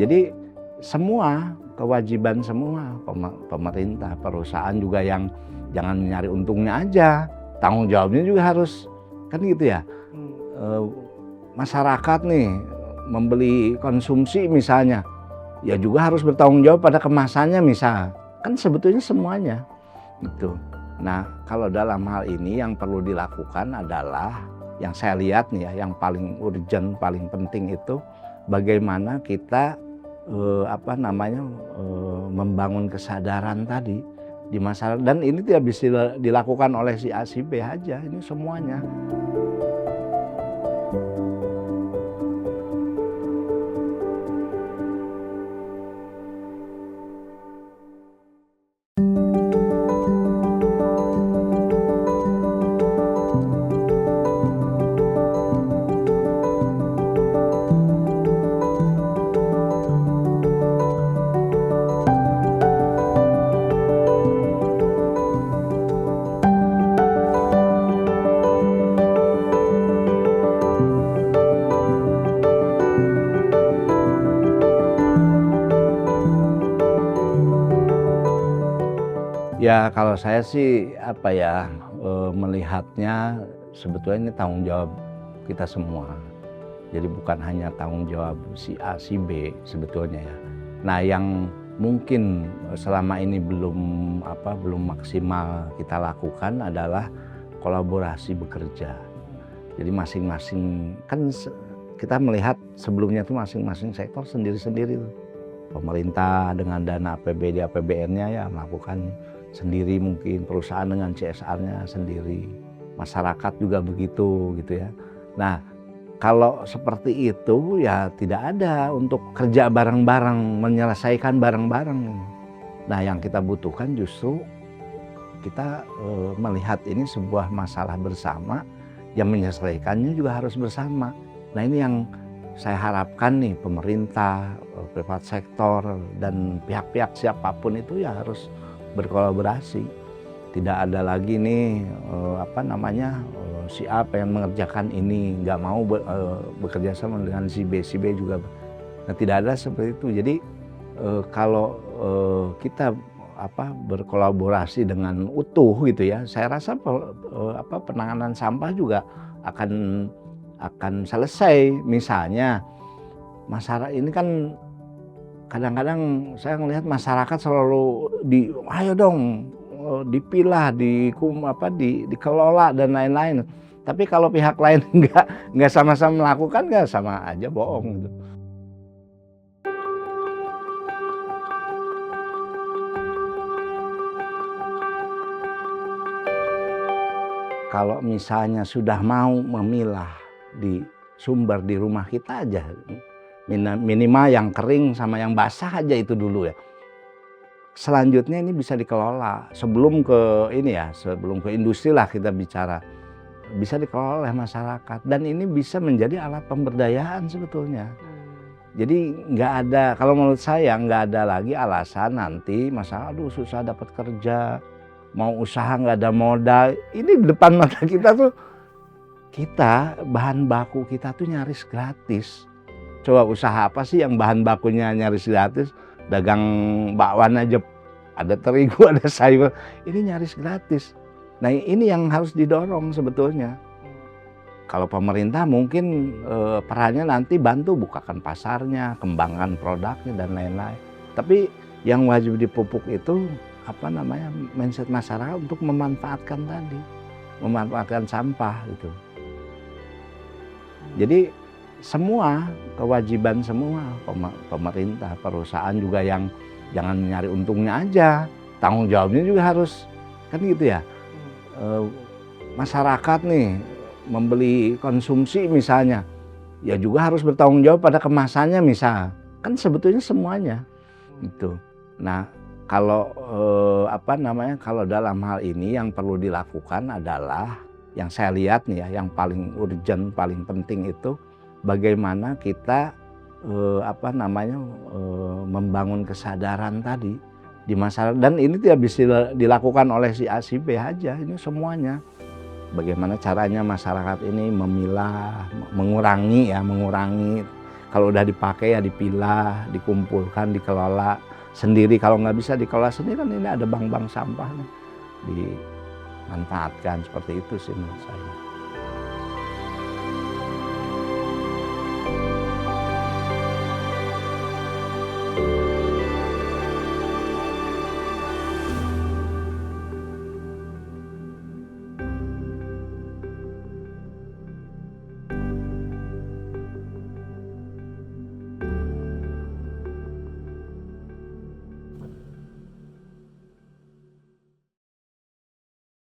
Jadi semua kewajiban semua pemerintah, perusahaan juga yang jangan nyari untungnya aja, tanggung jawabnya juga harus, kan gitu ya. Masyarakat nih membeli konsumsi misalnya, ya juga harus bertanggung jawab pada kemasannya misal, kan sebetulnya semuanya gitu. Nah kalau dalam hal ini yang perlu dilakukan adalah yang saya lihat nih ya, yang paling urgent, paling penting itu bagaimana kita membangun kesadaran tadi di masyarakat, dan ini tidak bisa dilakukan oleh si A si B aja, ini semuanya. Ya kalau saya sih melihatnya sebetulnya ini tanggung jawab kita semua. Jadi bukan hanya tanggung jawab si A si B sebetulnya ya. Nah yang mungkin selama ini belum maksimal kita lakukan adalah kolaborasi bekerja. Jadi masing-masing, kan kita melihat sebelumnya tuh masing-masing sektor sendiri-sendiri tuh. Pemerintah dengan dana APBD APBN-nya ya melakukan sendiri, mungkin perusahaan dengan CSR-nya sendiri, masyarakat juga begitu gitu ya. Nah kalau seperti itu ya tidak ada untuk kerja bareng-bareng, menyelesaikan bareng-bareng. Nah yang kita butuhkan justru kita melihat ini sebuah masalah bersama, yang menyelesaikannya juga harus bersama. Nah ini yang saya harapkan nih, pemerintah, private sektor, dan pihak-pihak siapapun itu ya harus berkolaborasi. Tidak ada lagi nih si A pengen mengerjakan ini, nggak mau bekerja sama dengan si B juga. Nah, tidak ada seperti itu. Jadi kalau kita berkolaborasi dengan utuh gitu ya, saya rasa penanganan sampah juga akan selesai. Misalnya masyarakat ini kan kadang-kadang saya melihat masyarakat selalu ayo dong dipilah, dikelola dan lain-lain. Tapi kalau pihak lain nggak sama-sama melakukan, nggak sama aja bohong gitu. Kalau misalnya sudah mau memilah di sumber di rumah kita aja, minimal yang kering sama yang basah aja itu dulu ya. Selanjutnya ini bisa dikelola sebelum ke industri lah kita bicara, bisa dikelola oleh masyarakat, dan ini bisa menjadi alat pemberdayaan sebetulnya. Jadi nggak ada, kalau menurut saya nggak ada lagi alasan nanti masalah aduh susah dapat kerja, mau usaha nggak ada modal. Ini di depan mata kita tuh, bahan baku kita tuh nyaris gratis. Coba usaha apa sih yang bahan bakunya nyaris gratis? Dagang bakwan aja ada terigu, ada sayur, ini nyaris gratis. Nah ini yang harus didorong sebetulnya. Kalau pemerintah mungkin perannya nanti bantu bukakan pasarnya, kembangkan produknya dan lain-lain. Tapi yang wajib dipupuk itu mindset masyarakat untuk memanfaatkan sampah gitu. Jadi semua kewajiban semua pemerintah, perusahaan juga yang jangan nyari untungnya aja, tanggung jawabnya juga harus, kan gitu ya. Masyarakat nih membeli konsumsi misalnya, ya juga harus bertanggung jawab pada kemasannya misal, kan sebetulnya semuanya gitu. Nah kalau kalau dalam hal ini yang perlu dilakukan adalah yang saya lihat nih ya, yang paling urgent, paling penting itu bagaimana kita membangun kesadaran tadi di masyarakat, dan ini tidak bisa dilakukan oleh si A si B aja, ini semuanya. Bagaimana caranya masyarakat ini memilah, mengurangi Kalau udah dipakai ya dipilah, dikumpulkan, dikelola sendiri. Kalau nggak bisa dikelola sendiri kan ini ada bank-bank sampah nih, dimanfaatkan seperti itu sih menurut saya.